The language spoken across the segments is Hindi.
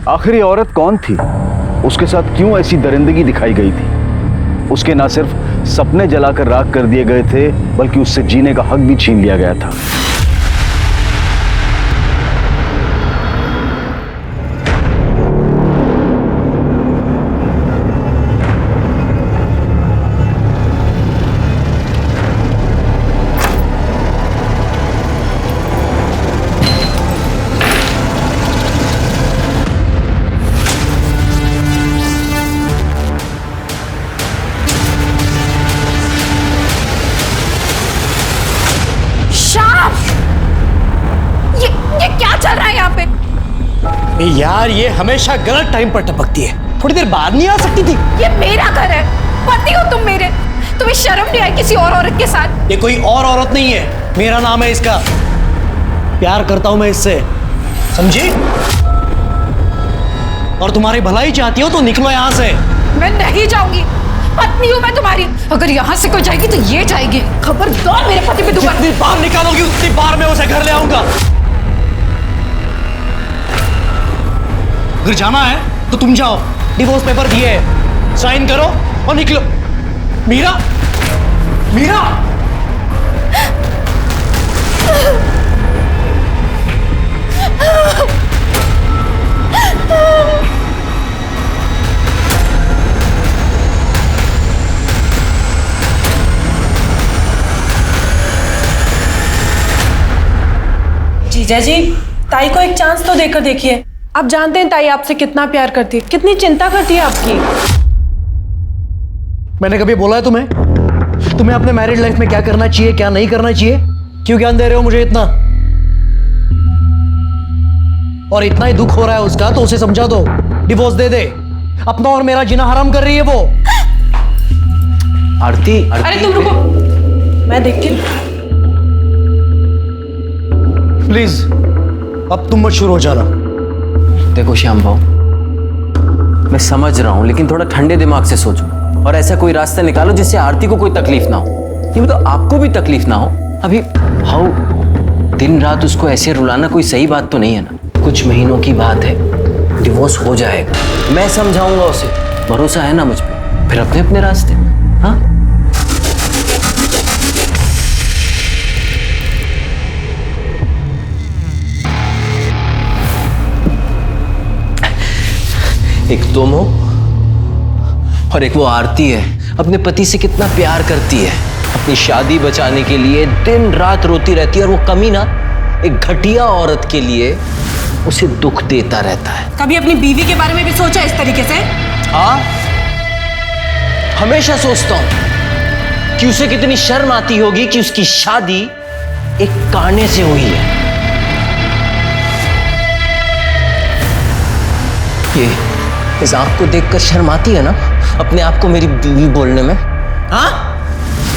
आखिर ये औरत कौन थी? उसके साथ क्यों ऐसी दरिंदगी दिखाई गई थी? उसके ना सिर्फ सपने जलाकर राख कर दिए गए थे, बल्कि उससे जीने का हक भी छीन लिया गया था। यार ये हमेशा गलत टाइम पर टपकती है, थोड़ी देर बाद नहीं आ सकती थी? ये मेरा घर है, पति हो तुम मेरे, तुम्हें शर्म नहीं आई किसी और औरत के साथ? ये कोई और औरत नहीं है, मेरा नाम है इसका। प्यार करता हूं मैं इससे, समझी? और तुम्हारी भलाई चाहती हो तो निकलो यहां से। मैं नहीं जाऊंगी, पत्नी हूं मैं तुम्हारी। अगर यहां से कोई जाएगी तो ये जाएगी। खबरदार मेरे पति पे दुबारा। जितनी बार निकालोगी उतनी बार मैं उसे घर ले आऊंगा। अगर जाना है तो तुम जाओ, डिवोर्स पेपर दिए हैं, साइन करो और निकलो। मीरा, मीरा! जीजा जी, ताई को एक चांस तो देकर देखिए। आप जानते हैं ताई आपसे कितना प्यार करती है, कितनी चिंता करती है आपकी। मैंने कभी बोला है तुम्हें अपने मैरिड लाइफ में क्या करना चाहिए, क्या नहीं करना चाहिए? क्यों ज्ञान दे रहे हो मुझे इतना? और इतना ही दुख हो रहा है उसका तो उसे समझा दो, डिवोर्स दे दे। अपना और मेरा जीना हराम कर रही है वो। आरती, अरे तुम रुको, मैं देखती हूँ। प्लीज अब तुम मत शुरू हो जाना। देखो श्याम भाऊ, मैं समझ रहा हूं, लेकिन थोड़ा ठंडे दिमाग से सोचो और ऐसा कोई रास्ता निकालो जिससे आरती को कोई तकलीफ ना हो। नहीं मतलब आपको भी तकलीफ ना हो। अभी भाऊ, दिन रात उसको ऐसे रुलाना कोई सही बात तो नहीं है ना। कुछ महीनों की बात है, डिवोर्स हो जाएगा। मैं समझाऊंगा उसे, भरोसा है ना मुझ पे। फिर अपने अपने रास्ते। हाँ, एक तुम हो और एक वो आरती है। अपने पति से कितना प्यार करती है, अपनी शादी बचाने के लिए दिन रात रोती रहती है, और वो कमीना एक घटिया औरत के लिए उसे दुख देता रहता है। कभी अपनी बीवी के बारे में भी सोचा इस तरीके से? हाँ, हमेशा सोचता हूं कि उसे कितनी शर्म आती होगी कि उसकी शादी एक काने से हुई है। ये इस आंख को देखकर शर्म आती है ना अपने आप को मेरी बीवी बोलने में? हाँ,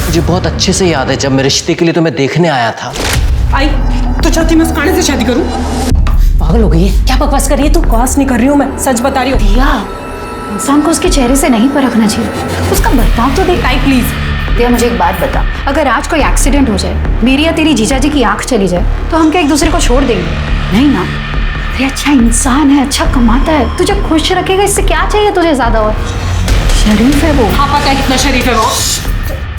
मुझे बहुत अच्छे से याद है जब मैं रिश्ते के लिए तुम्हें देखने आया था। आई तो चाहती मैं उस काने से शादी करूं? पागल हो गई है क्या? बकवास कर रही है तू? बकवास नहीं कर रही हूं मैं, सच बता रही हूँ। दिया, इंसान को उसके चेहरे से नहीं परखना चाहिए, उसका बर्ताव तो देख। ताई प्लीज। दिया मुझे एक बात बता, अगर आज कोई एक्सीडेंट हो जाए, मेरी या तेरी जीजा जी की आंख चली जाए, तो हम क्या एक दूसरे को छोड़ देंगे? नहीं ना। ये अच्छा इंसान है, अच्छा कमाता है, तुझे खुश रखेगा, इससे क्या चाहिए तुझे ज्यादा? और शरीफ है वो। हाँ पता है कितना शरीफ है वो।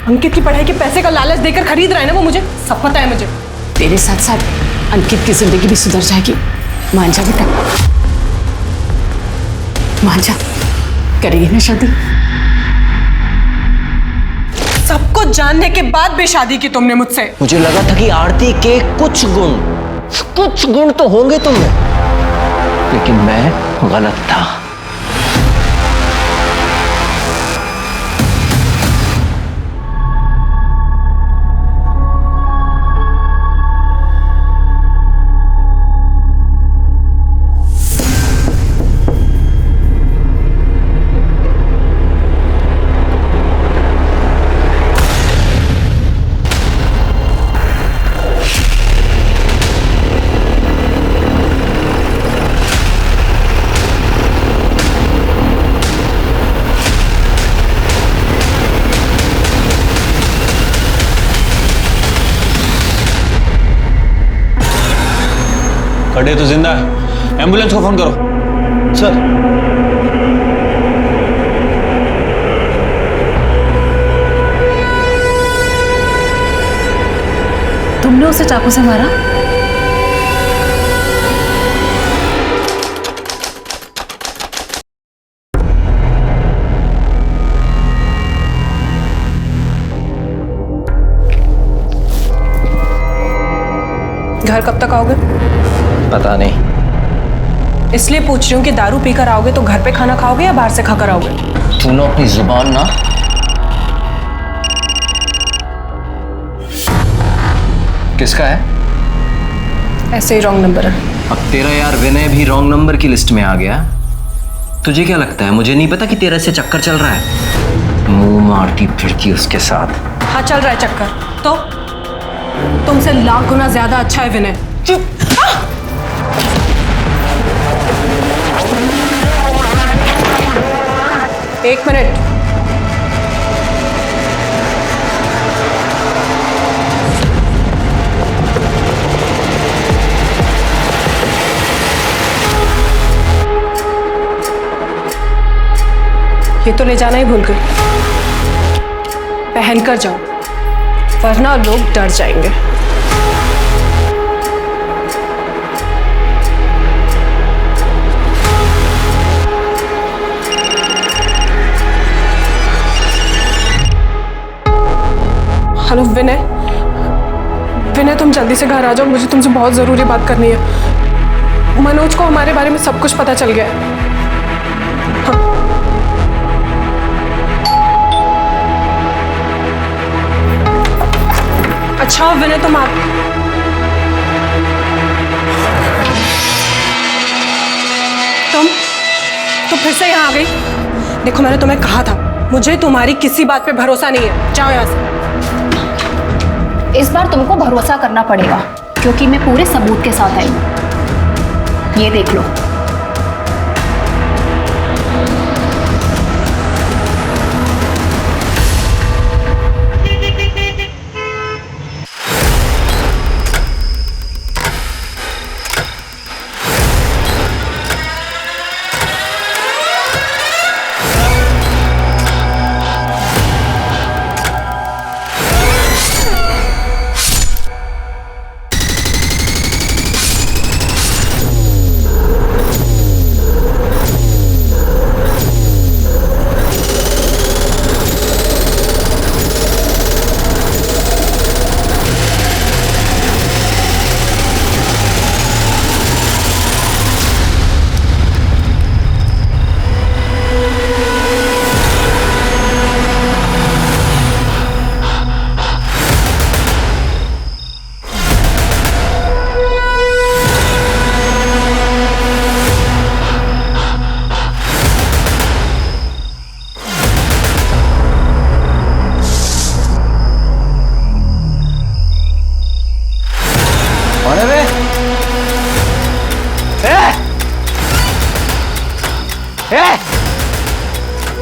अंकित की पढ़ाई के पैसे का लालच देकर खरीद रहा है ना वो, मुझे सब पता है। मुझे तेरे साथ साथ अंकित की जिंदगी भी सुधर जाएगी। मान जा बेटा, मान जा, करेगी ना शादी? सब कुछ जानने के बाद भी शादी की तुमने मुझसे। मुझे लगा था कि आरती के कुछ गुण तो होंगे तुम में, लेकिन मैं गलत था। खड़े तो जिंदा है, एम्बुलेंस को फोन करो। सर तुमने उसे चाकू से मारा? घर कब तक आओगे? पता नहीं। इसलिए पूछ रही हूँ कि दारू पीकर आओगे तो घर पे खाना खाओगे या बाहर से खाकर आओगे? तूने अपनी जुबान ना किसका है? ऐसे ही रॉन्ग नंबर है। अब तेरा यार विनय भी रॉन्ग नंबर की लिस्ट में आ गया। तुझे क्या लगता है मुझे नहीं पता कि तेरा से चक्कर चल रहा है? मुंह मारती फिरती उसके साथ। हाँ चल रहा है चक्कर। तो तुमसे लाख गुना ज्यादा अच्छा है विनय। चुप। एक मिनट। ये तो ले जाना ही भूल गई। पहन कर जाओ वरना लोग डर जाएंगे। हेलो विनय। विनय तुम जल्दी से घर आ जाओ, मुझे तुमसे बहुत जरूरी बात करनी है। मनोज को हमारे बारे में सब कुछ पता चल गया है। अच्छा विनय तुम तो फिर से यहाँ आ गई। देखो मैंने तुम्हें कहा था मुझे तुम्हारी किसी बात पे भरोसा नहीं है। जाओ यहाँ से। इस बार तुमको भरोसा करना पड़ेगा क्योंकि मैं पूरे सबूत के साथ आई हूं। ये देख लो।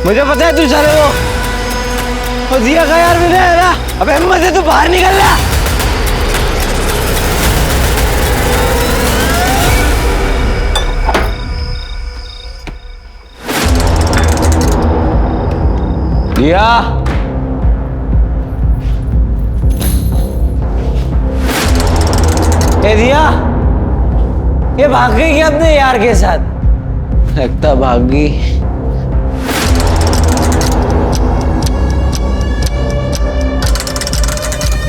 मुझे पता है तू चले वो दिया का यार विनय है ना। अब हिम्मत है तू बाहर निकल रहा। दिया ए दिया ये भाग गई क्या अपने यार के साथ? लगता भाग गई।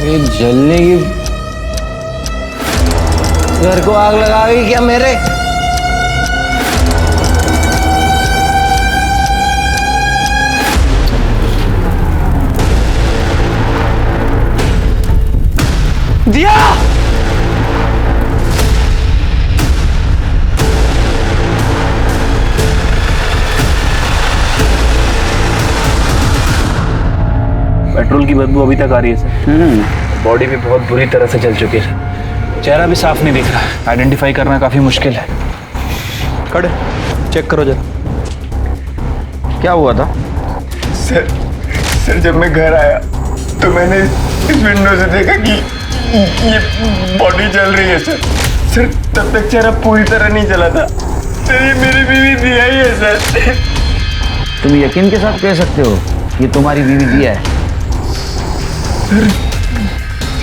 ये जलने की घर को आग लगा गई क्या मेरे? दिया पेट्रोल की बदबू अभी तक आ रही है सर। बॉडी भी बहुत बुरी तरह से जल चुकी है। चेहरा भी साफ नहीं दिख रहा। आइडेंटिफाई करना काफी मुश्किल है। खड़े चेक करो जरा। क्या हुआ था? सर जब मैं घर आया तो मैंने इस विंडो से देखा कि ये बॉडी जल रही है सर। तब तक चेहरा पूरी तरह नहीं जला था। सर ये मेरी बीवी दिया ही है सर। तुम यकीन के साथ कह सकते हो ये तुम्हारी बीवी दिया है?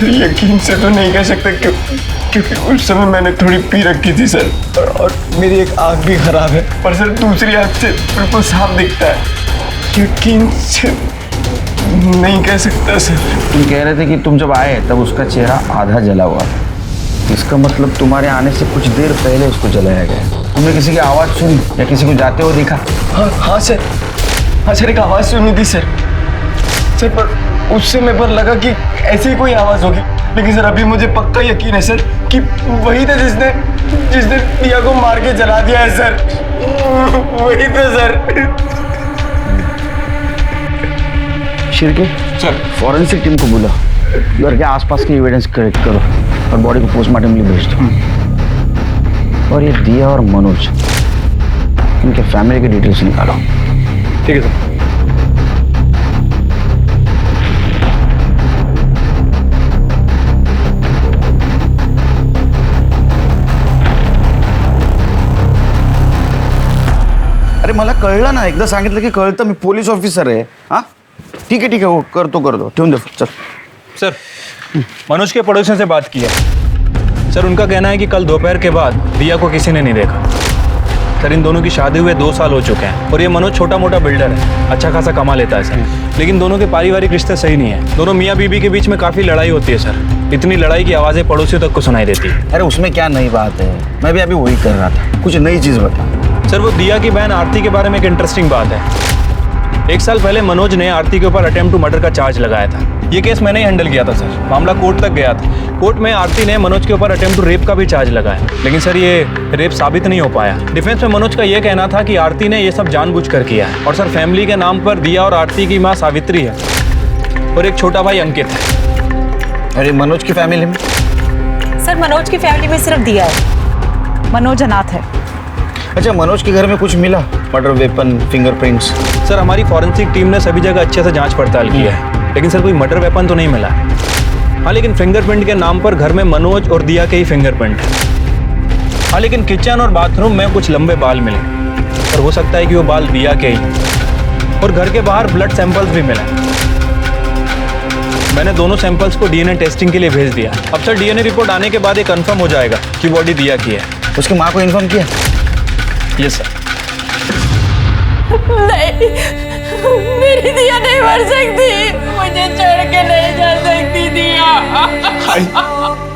यकीन से तो नहीं कह सकते क्योंकि उस समय मैंने थोड़ी पी रखी थी सर, और मेरी एक आँख भी खराब है, पर सर दूसरी आँख से बिल्कुल साफ दिखता है। यकीन से नहीं कह सकता सर। तुम कह रहे थे कि तुम जब आए तब उसका चेहरा आधा जला हुआ था। इसका मतलब तुम्हारे आने से कुछ देर पहले उसको जलाया गया। तुमने किसी की आवाज़ सुनी या किसी को जाते हुए देखा? हाँ सर एक आवाज़ सुनी थी सर, पर उससे मेरे पर लगा कि ऐसी कोई आवाज़ होगी, लेकिन सर अभी मुझे पक्का यकीन है सर कि वही था जिसने दिया को मार के जला दिया है सर। वही था sir. Shirke sir forensic team को बुला, घर के आसपास की एविडेंस कलेक्ट करो और बॉडी को पोस्टमार्टम के लिए भेज दो। और ये दिया और मनोज, इनके फैमिली की डिटेल्स निकालो। ठीक है सर। अरे मला कळलं ना, एकदा सांगितलं की कळतं, मी पोलीस ऑफिसर आहे। हाँ ठीक है वो कर दो ठेवून दे चल। सर मनोज के पड़ोसियों से बात की है सर, उनका कहना है कि कल दोपहर के बाद दिया को किसी ने नहीं देखा। सर इन दोनों की शादी हुए 2 साल हो चुके हैं और ये मनोज छोटा मोटा बिल्डर है, अच्छा खासा कमा लेता है सर, लेकिन दोनों के पारिवारिक रिश्ते सही नहीं है। दोनों मियाँ बीबी के बीच में काफ़ी लड़ाई होती है सर, इतनी लड़ाई की आवाज़ें पड़ोसियों तक को सुनाई देती है। अरे उसमें क्या नई बात है, मैं भी अभी वही कर रहा था, कुछ नई चीज़ बता। सर वो दिया की बहन आरती के बारे में एक इंटरेस्टिंग बात है। 1 साल पहले मनोज ने आरती के ऊपर अटेम्प्ट टू मर्डर का चार्ज लगाया था। ये केस मैंने ही हैंडल किया था सर, मामला कोर्ट तक गया था। कोर्ट में आरती ने मनोज के ऊपर अटेम्प्ट टू रेप का भी चार्ज लगाया, लेकिन सर ये रेप साबित नहीं हो पाया। डिफेंस में मनोज का ये कहना था कि आरती ने ये सब जानबूझकर किया है। और सर फैमिली के नाम पर दिया और आरती की माँ सावित्री है और एक छोटा भाई अंकित है। अरे मनोज की फैमिली में? सर मनोज की फैमिली में सिर्फ दिया है, मनोज अनाथ है। अच्छा मनोज के घर में कुछ मिला? Murder weapon, fingerprints? सर हमारी फॉरेंसिक टीम ने सभी जगह अच्छे से जांच पड़ताल की है, लेकिन सर कोई मर्डर वेपन तो नहीं मिला। हाँ लेकिन फिंगरप्रिंट के नाम पर घर में मनोज और दिया के ही फिंगरप्रिंट है। हाँ लेकिन किचन और बाथरूम में कुछ लंबे बाल मिले और हो सकता है कि वो बाल दिया के ही। और घर के बाहर ब्लड सैंपल्स भी मिले। मैंने दोनों सैंपल्स को डीएनए टेस्टिंग के लिए भेज दिया। अब सर डीएनए रिपोर्ट आने के बाद ये कंफर्म हो जाएगा कि बॉडी दिया की है। उसकी माँ को इन्फॉर्म किया? Yes sir. नहीं, मेरी दिया नहीं मर सकती, मुझे छोड़ के नहीं जा सकती दिया।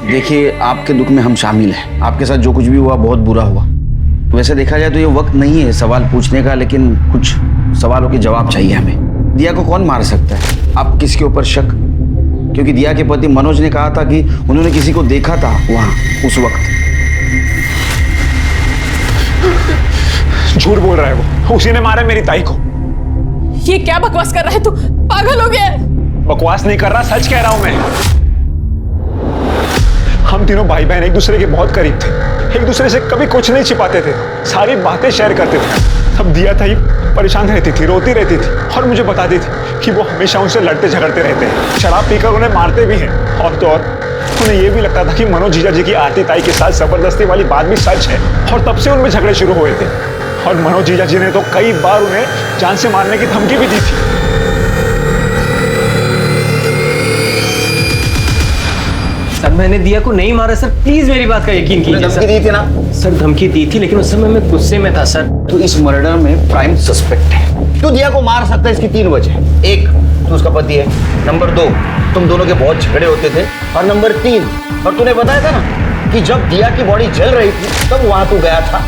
देखिए आपके दुख में हम शामिल हैं, आपके साथ जो कुछ भी हुआ बहुत बुरा हुआ। वैसे देखा जाए तो ये वक्त नहीं है सवाल पूछने का, लेकिन कुछ सवालों के जवाब चाहिए हमें। दिया को कौन मार सकता है? आप किसके ऊपर शक? क्योंकि दिया के पति मनोज ने कहा था कि उन्होंने किसी को देखा था वहां उस वक्त। झूठ बोल रहा है वो, उसी ने मारा मेरी ताई को। ये क्या बकवास कर रहा है तू? पागल हो गया? बकवास नहीं कर रहा, सच कह रहा हूं मैं। हम तीनों भाई बहन एक दूसरे के बहुत करीब थे, एक दूसरे से कभी कुछ नहीं छिपाते थे, सारी बातें शेयर करते थे। तब दिया था ही परेशान रहती थी, रोती रहती थी और मुझे बताती थी कि वो हमेशा उनसे लड़ते झगड़ते रहते हैं, शराब पीकर उन्हें मारते भी हैं। और तो और उन्हें यह भी लगता था कि मनोज जीजा जी की आरती ताई के साथ जबरदस्ती वाली बात भी सच है, और तब से उनमें झगड़े शुरू हुए थे। और मनोज जीजा जी ने तो कई बार उन्हें जान से मारने की धमकी भी दी थी। सर मैंने दिया को नहीं मारा सर, प्लीज मेरी बात का यकीन कीजिए। धमकी दी थी ना? सर धमकी दी थी, लेकिन उस समय मैं गुस्से में था सर। तो इस मर्डर में प्राइम सस्पेक्ट है। तू दिया को मार सकता है, इसकी 3 वजह। 1, तू उसका पति है। नंबर 2, तुम दोनों के बहुत झगड़े होते थे। और नंबर 3, और तूने बताया था ना कि जब दिया की बॉडी जल रही थी तब वहां तू गया था,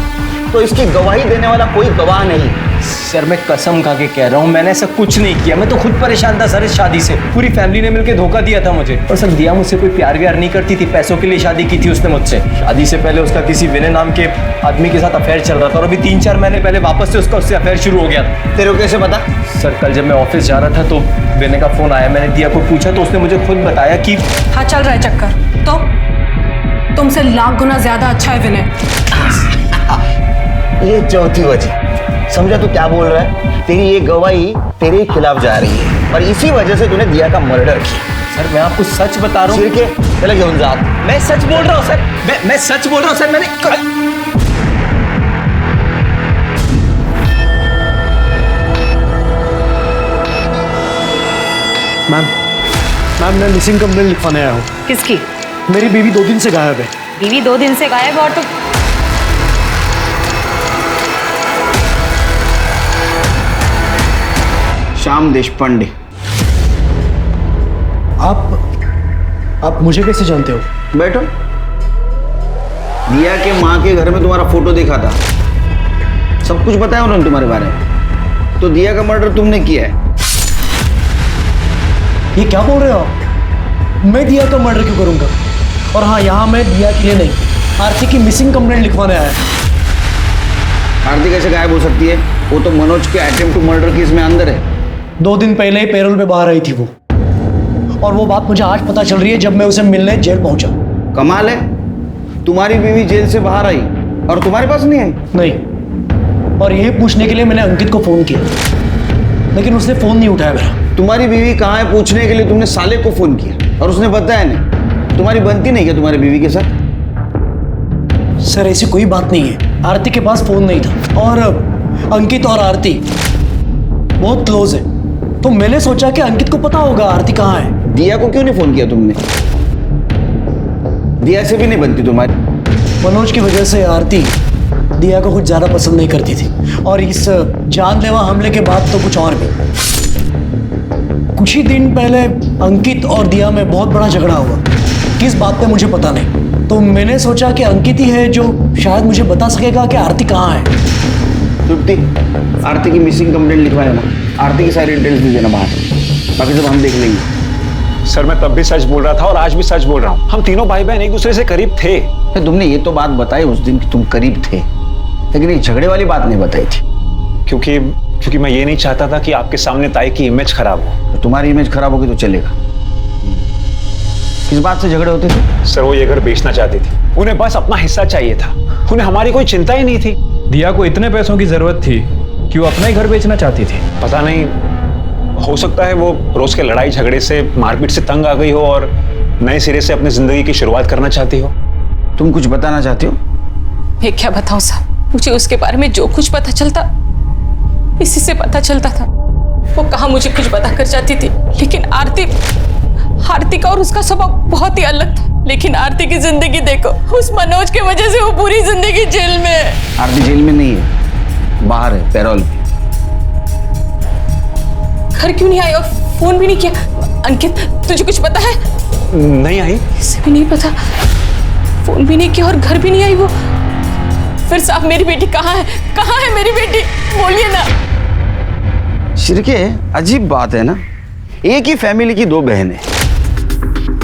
तो इसकी गवाही देने वाला कोई गवाह नहीं। सर मैं कसम खा के कह रहा हूँ, मैंने ऐसा कुछ नहीं किया। मैं तो खुद परेशान था सर इस शादी से। पूरी फैमिली ने मिलकर धोखा दिया था मुझे। और सर दिया मुझसे कोई प्यार व्यार नहीं करती थी, पैसों के लिए शादी की थी उसने मुझसे। शादी से पहले उसका किसी विनय नाम के आदमी के साथ अफेयर चल रहा था, और अभी 3-4 महीने पहले वापस से उससे अफेयर शुरू हो गया था। तेरे को कैसे पता? सर कल जब मैं ऑफिस जा रहा था तो विनय का फोन आया, मैंने दिया को पूछा तो उसने मुझे खुद बताया कि हाँ चल रहा है चक्कर, तो तुमसे लाख गुना ज्यादा अच्छा है विनय। ये चौथी वजह। समझा तू क्या बोल रहा है? तेरी ये गवाही तेरे खिलाफ जा रही है और इसी वजह से तूने दिया का मर्डर किया। सर मैं आपको सच बता रहा हूँ। शिरके चले घेऊन जा। मैं सच बोल रहा हूँ सर, मैं सच बोल रहा हूँ सर। मैंने मैम मैम मैं मिसिंग कंप्लेंट लिखवाने आया हूँ। किसकी? मेरी बीवी 2 दिन से गायब है। बीवी 2 दिन से गायब और तुम श्याम देशपांडे। आप मुझे कैसे जानते हो? बैठो। दिया के माँ के घर में तुम्हारा फोटो देखा था, सब कुछ बताया उन्होंने तुम्हारे बारे में। तो दिया का मर्डर तुमने किया है। ये क्या बोल रहे हो आप? मैं दिया का मर्डर क्यों करूंगा? और हाँ, यहाँ मैं दिया के लिए नहीं, आरती की मिसिंग कंप्लेंट लिखवाने आया। आरती कैसे गायब हो सकती है? वो तो मनोज के अटेम्प्ट टू मर्डर केस में अंदर है। 2 दिन पहले ही पैरोल पे बाहर आई थी वो, और वो बात मुझे आज पता चल रही है जब मैं उसे मिलने जेल पहुंचा। कमाल है, तुम्हारी बीवी जेल से बाहर आई और तुम्हारे पास नहीं आई? नहीं, और यही पूछने के लिए मैंने अंकित को फोन किया, लेकिन उसने फोन नहीं उठाया मेरा। तुम्हारी बीवी कहाँ है पूछने के लिए तुमने साले को फोन किया और उसने बताया नहीं। तुम्हारी बनती नहीं क्या तुम्हारी बीवी के साथ? सर ऐसी कोई बात नहीं है, आरती के पास फोन नहीं था, और अंकित और आरती बहुत क्लोज है, तो मैंने सोचा कि अंकित को पता होगा आरती कहाँ है। दिया को क्यों नहीं फोन किया तुमने? दिया से भी नहीं बनती तुम्हारी। मनोज की वजह से आरती दिया को कुछ ज्यादा पसंद नहीं करती थी, और इस जानलेवा हमले के बाद तो कुछ और भी। कुछ ही दिन पहले अंकित और दिया में बहुत बड़ा झगड़ा हुआ, किस बात पे मुझे पता नहीं। तो मैंने सोचा कि अंकित ही है जो शायद मुझे बता सकेगा कि आरती कहाँ है। तृप्ति, आरती की मिसिंग कंप्लेंट लिखवाए ना, आरती की सारी डिटेल्स दे देना बाहर, बाकी सब हम देख लेंगे। सर मैं तब भी सच बोल रहा था और आज भी सच बोल रहा हूँ। हम तीनों भाई बहन एक दूसरे से करीब थे। तुमने ये तो बात बताई उस दिन कि तुम करीब थे, लेकिन ये झगड़े वाली बात नहीं बताई थी। क्योंकि मैं ये नहीं चाहता था कि आपके सामने ताई की इमेज खराब हो। तो तुम्हारी इमेज खराब होगी तो चलेगा। किस बात से झगड़े होते थे? सर वो ये घर बेचना चाहती थी, उन्हें बस अपना हिस्सा चाहिए था, उन्हें हमारी कोई चिंता ही नहीं थी। दिया को इतने पैसों की जरूरत थी कि वो अपना ही घर बेचना चाहती थी। पता नहीं, हो सकता है वो रोज के लड़ाई झगड़े से, मारपीट से तंग आ गई हो और नए सिरे से अपनी जिंदगी की शुरुआत करना चाहती हो। तुम कुछ बताना चाहती हो? मैं क्या बताऊं साहब, मुझे उसके बारे में जो कुछ पता चलता इसी से पता चलता था। वो कहाँ मुझे कुछ बता कर जाती थी, लेकिन आरती का और उसका स्वभाव बहुत ही अलग था। लेकिन आरती की जिंदगी देखो, उस मनोज की वजह से वो पूरी जिंदगी जेल में है। आरती जेल में नहीं है, बाहर है, पैरोल पे। घर क्यों नहीं आई और फोन भी नहीं किया? अंकित तुझे कुछ पता है? नहीं आई। इसे भी नहीं पता, फोन भी नहीं किया और घर भी नहीं आई वो। फिर साहब मेरी बेटी कहाँ है? कहाँ है मेरी बेटी? बोलिए ना। शिरके, अजीब बात है ना, एक ही फैमिली की 2 बहनें,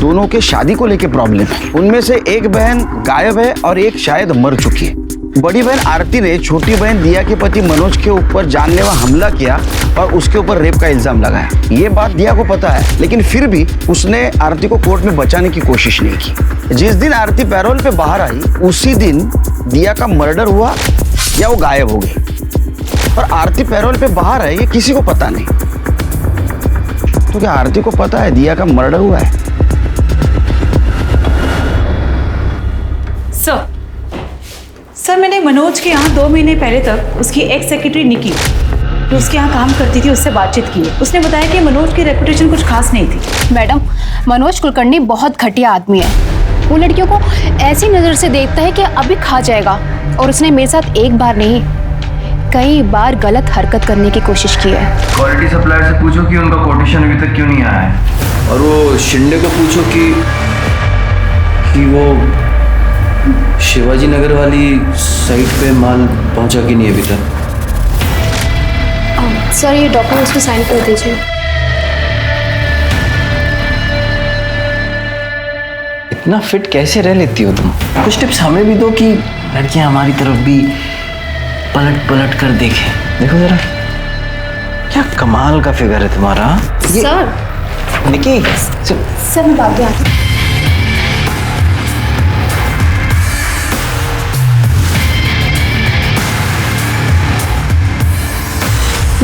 दोनों के शादी को लेके प्रॉब्लम है। उनमें से एक बहन गायब है और एक शायद मर चुकी है। बड़ी बहन आरती ने छोटी बहन दिया के पति मनोज के ऊपर जानलेवा हमला किया और उसके ऊपर रेप का इल्जाम लगाया। ये बात दिया को पता है, लेकिन फिर भी उसने आरती को कोर्ट में बचाने की कोशिश नहीं की। जिस दिन आरती पैरोल पे बाहर आई उसी दिन दिया का मर्डर हुआ या वो गायब हो गई। और आरती पैरोल पे बाहर आई ये किसी को पता नहीं। तो क्या आरती को पता है दिया का मर्डर हुआ है? सर मैंने मनोज के यहाँ 2 महीने पहले तक उसकी एक्स सेक्रेटरी निकी, जो उसके यहाँ काम करती थी, उससे बातचीत की। उसने बताया कि मनोज की रेपुटेशन कुछ खास नहीं थी। मैडम, मनोज कुलकर्णी बहुत घटिया आदमी है। वो लड़कियों को ऐसी नज़र से देखता है कि अभी खा जाएगा, और उसने मेरे साथ एक बार नहीं कई बार गलत हरकत करने की कोशिश की है। क्वालिटी सप्लायर से पूछो कि उनका कोटेशन अभी तक क्यों नहीं आया है, और वो शिंदे को पूछो कि वो शिवाजी नगर वाली साइट पे माल पहुंचा कि नहीं अभी तक। सर ये डॉक्यूमेंट्स पे साइन कर दीजिए। इतना फिट कैसे रह लेती हो तुम? कुछ टिप्स हमें भी दो कि लड़कियां हमारी तरफ भी पलट पलट कर देखें। देखो जरा, क्या कमाल का फिगर है तुम्हारा। सर निकी, सर मैं बात आती हूँ।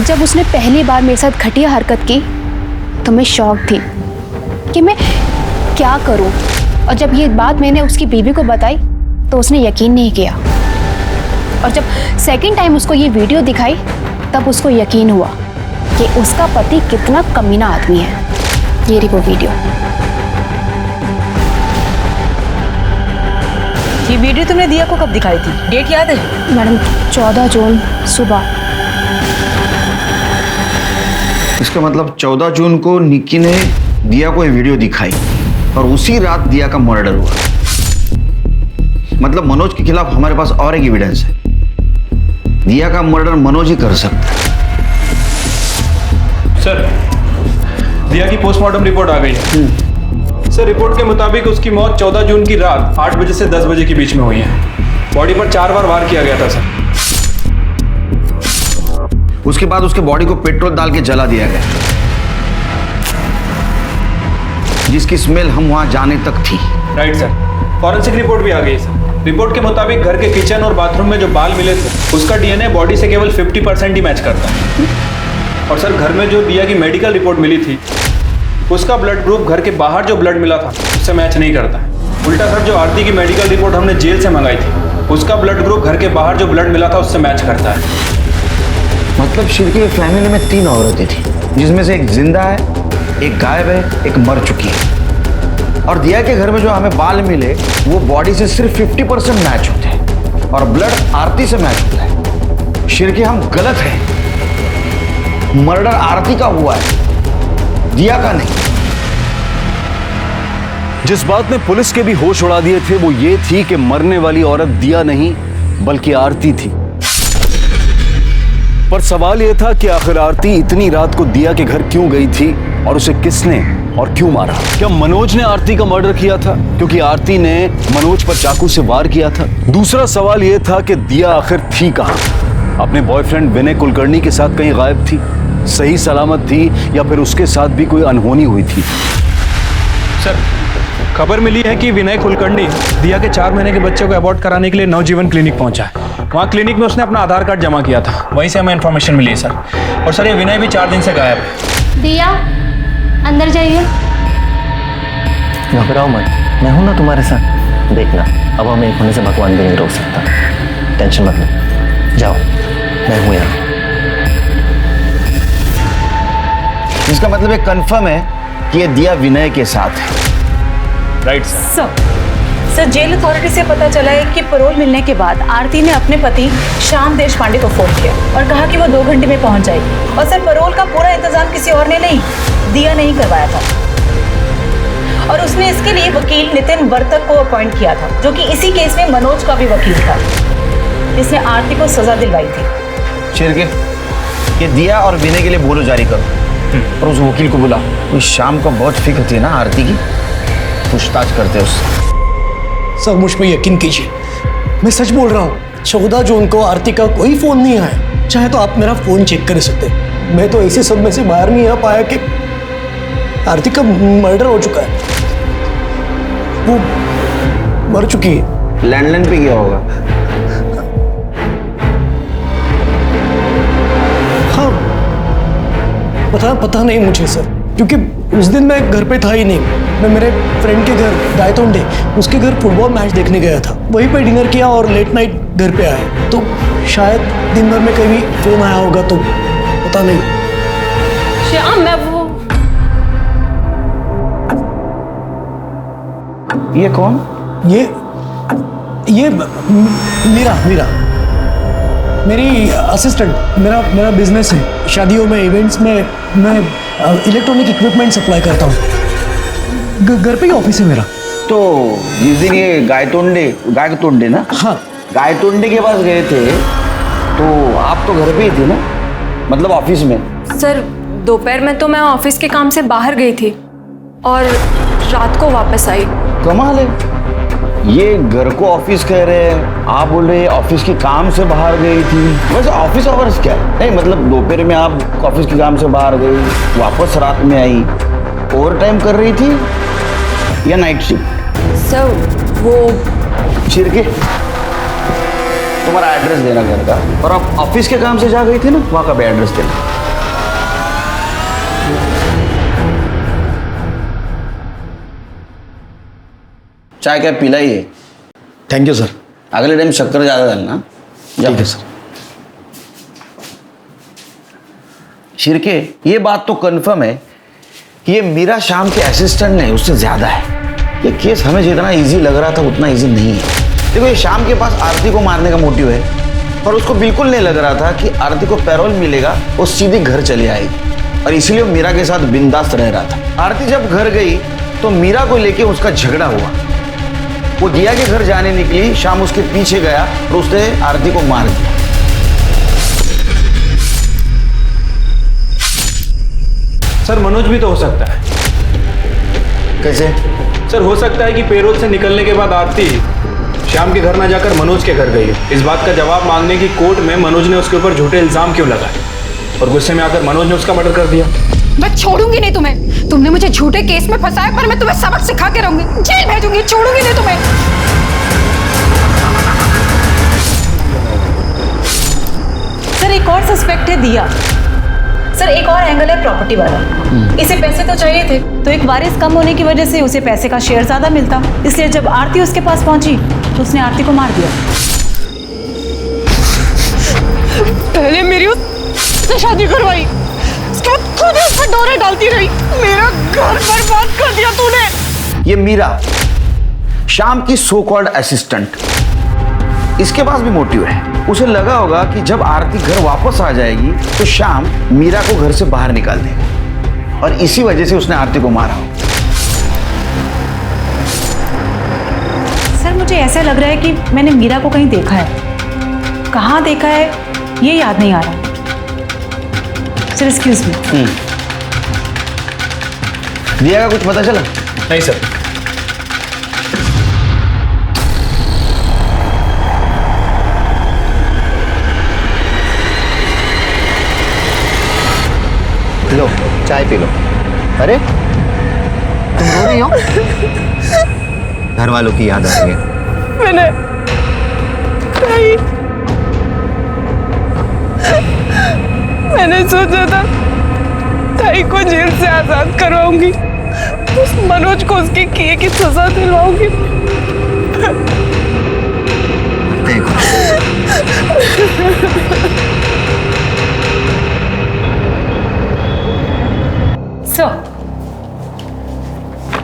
जब उसने पहली बार मेरे साथ घटिया हरकत की तो मैं शॉक थी कि मैं क्या करूं, और जब ये बात मैंने उसकी बीवी को बताई तो उसने यकीन नहीं किया, और जब सेकंड टाइम उसको ये वीडियो दिखाई तब उसको यकीन हुआ कि उसका पति कितना कमीना आदमी है। ये रही वो वीडियो। ये वीडियो तुमने दिया को कब दिखाई थी? डेट याद है? मैडम 14 जून सुबह। इसका मतलब 14 जून को निक्की ने दिया को ये वीडियो दिखाई और उसी रात दिया का मर्डर हुआ। मतलब मनोज के खिलाफ हमारे पास और एक एविडेंस है। दिया का मर्डर मनोज ही कर सकता है। सर, दिया की पोस्टमार्टम रिपोर्ट आ गई है। सर, रिपोर्ट के मुताबिक उसकी मौत 14 जून की रात 8 बजे से 10 बजे के बीच में हुई है। बॉडी पर 4 बार वार किया गया था सर। उसके बाद उसके बॉडी को पेट्रोल डाल के जला दिया गया, जिसकी स्मेल हम वहां जाने तक थी। Right sir. फॉरेंसिक रिपोर्ट भी आ गई सर। रिपोर्ट के मुताबिक घर के किचन और बाथरूम में जो बाल मिले थे उसका डीएनए बॉडी से केवल 50% ही मैच करता है। और सर, घर में जो दिया की मेडिकल रिपोर्ट मिली थी उसका ब्लड ग्रुप घर के बाहर जो ब्लड मिला था उससे मैच नहीं करता है। उल्टा सर, जो आरती की मेडिकल रिपोर्ट हमने जेल से मंगाई थी उसका ब्लड ग्रुप घर के बाहर जो ब्लड मिला था उससे मैच करता है। मतलब शिरके की फैमिली में 3 औरतें थी, जिसमें से एक जिंदा है, एक गायब है, एक मर चुकी है। और दिया के घर में जो हमें बाल मिले वो बॉडी से सिर्फ 50% मैच होते हैं और ब्लड आरती से मैच होता है। शिरके, हम गलत हैं। मर्डर आरती का हुआ है, दिया का नहीं। जिस बात ने पुलिस के भी होश उड़ा दिए थे वो ये थी कि मरने वाली औरत दिया नहीं बल्कि आरती थी। पर सवाल यह था कि आखिर आरती इतनी रात को दिया के घर क्यों गई थी और उसे किसने और क्यों मारा? क्या मनोज ने आरती का मर्डर किया था क्योंकि आरती ने मनोज पर चाकू से वार किया था? दूसरा सवाल यह था कि दिया आखिर थी कहां? अपने बॉयफ्रेंड विनय कुलकर्णी के साथ कहीं गायब थी, सही सलामत थी, या फिर उसके साथ भी कोई अनहोनी हुई थी? सर, खबर मिली है कि विनय कुलकर्णी दिया के 4 महीने के बच्चे को अबॉर्ट कराने के लिए नवजीवन क्लिनिक पहुंचा है। वहाँ क्लिनिक में उसने अपना आधार कार्ड जमा किया था, वहीं से हमें इन्फॉर्मेशन मिली है सर। और सर, ये विनय भी 4 दिन से गायब है। दिया, अंदर जाइए। घबराओ मत, मैं हूं ना तुम्हारे साथ। देखना, अब हमें एक होने से भगवान भी नहीं रोक सकता। टेंशन मत लो, जाओ, मैं हूं यहाँ। इसका मतलब ये कंफर्म है कि ये दिया विनय के साथ है। Right sir. Sir, jail authority से पता चला है कि पैरोल मिलने के बाद आरती ने अपने पति श्याम देशपांडे को फोन किया और कहा कि वो 2 घंटे में पहुंच जाएगी। और सर, पैरोल का पूरा इंतजाम किसी और ने नहीं, दिया ने ही करवाया था। और उसने इसके लिए वकील नितिन वर्तक को अपॉइंट किया था, जो कि इसी केस में मनोज का भी वकील था, जिसने आरती को सजा दिलवाई थी। शिरके, ये दिया और विनय के लिए बोलो जारी करो और उस वकील को बुला। उस शाम को बहुत फिक्र थी ना आरती की, पूछताछ करते उससे। सर, मुझ पर यकीन कीजिए, मैं सच बोल रहा हूँ। 14 जून को आरती का कोई फोन नहीं आया। चाहे तो आप मेरा फोन चेक कर सकते। मैं तो ऐसे सब में से बाहर नहीं आ पाया कि आरती का मर्डर हो चुका है, वो मर चुकी है। लैंडलाइन पे गया होगा। हाँ, पता नहीं मुझे सर, क्योंकि उस दिन मैं घर पे था ही नहीं। मैं मेरे फ्रेंड के घर गायतोंडे, उसके घर फुटबॉल मैच देखने गया था। वहीं पे डिनर किया और लेट नाइट घर पे आया। तो शायद दिन भर में कहीं फोन आया होगा, तो पता नहीं। श्याम, मैं वो ये कौन? ये मीरा मेरी असिस्टेंट। मेरा बिजनेस है, शादियों में, इवेंट्स में मैं इलेक्ट्रॉनिक इक्विपमेंट सप्लाई करता हूँ। घर पे ही ऑफिस है मेरा। तो जिस दिन ये गायतोंडे ना, हाँ, गायतोंडे के पास गए थे तो आप तो घर पे ही थे ना, मतलब ऑफिस में? सर, दोपहर में तो मैं ऑफिस के काम से बाहर गई थी और रात को वापस आई। कमाल है, ये घर को ऑफिस कह रहे हैं, आप बोल रहे हैं ऑफिस के काम से बाहर गई थी। वैसे ऑफिस आवर्स क्या है? नहीं मतलब दोपहर में आप ऑफिस के काम से बाहर गई, वापस रात में आई, ओवर टाइम कर रही थी या नाइट शिफ्ट? सर, वो शिरके, तुम्हारा एड्रेस देना घर का, और आप ऑफिस के काम से जा गई थी ना, वहां का भी एड्रेस देना। चाय क्या पिला ही है? Thank you sir. अगले टाइम शक्कर ज़्यादा डालना। ठीक है सर। शिरके, ये बात तो कंफर्म है ये मीरा शाम के असिस्टेंट नहीं, उससे ज्यादा है। ये केस हमें जितना इजी लग रहा था उतना इजी नहीं है। देखो, ये शाम के पास आरती को मारने का मोटिव है, और उसको बिल्कुल नहीं लग रहा था कि आरती को पैरोल मिलेगा, वो सीधी घर चली आएगी, और इसीलिए वो मीरा के साथ बिंदास रह रहा था। आरती जब घर गई तो मीरा को लेके उसका झगड़ा हुआ। वो दिया के घर जाने निकली, शाम उसके पीछे गया और उसने आरती को मार दिया। सर मनोज भी तो हो सकता है। कैसे? सर हो सकता है कि पेरोल से निकलने के बाद आरती श्याम के घर ना जाकर मनोज के घर गई है। इस बात का जवाब मांगने की कोर्ट में मनोज ने उसके ऊपर झूठे इल्जाम क्यों लगाए, और गुस्से में आकर मनोज ने उसका मर्डर कर दिया। मैं छोड़ूंगी नहीं तुम्हें। तुमने मुझे झूठे केस में फंसाया, पर मैं तुम्हें सबक सिखा के रहूंगी, जेल भेजूंगी, छोड़ूंगी नहीं तुम्हें। सर एक और सस्पेक्ट है दिया। सर एक और एंगल है प्रॉपर्टी वाला। इसे पैसे तो चाहिए थे, तो एक वारिस कम होने की वजह से उसे पैसे का शेयर ज्यादा मिलता, इसलिए जब आरती उसके पास पहुंची तो उसने आरती को मार दिया। पहले मेरी उससे शादी करवाई, उसके बाद खुद ही उस पर डोरे डालती रही। मेरा घर बर्बाद कर दिया तूने। ये मीरा शाम की सो कॉल्ड असिस्टेंट, इसके पास भी मोटिव है। उसे लगा होगा कि जब आरती घर वापस आ जाएगी तो शाम मीरा को घर से बाहर निकाल देगा, और इसी वजह से उसने आरती को मारा। सर मुझे ऐसा लग रहा है कि मैंने मीरा को कहीं देखा है। कहाँ देखा है ये याद नहीं आ रहा। Sir excuse me. दिया का कुछ पता चला? नहीं सर। लो चाय पी लो। अरे तुम रो रही हो? घर वालों की याद आ रही है। मैंने सोचा था ताई को जेल से आजाद करवाऊंगी, उस मनोज को उसके किए की सजा दिलवाऊंगी। देखो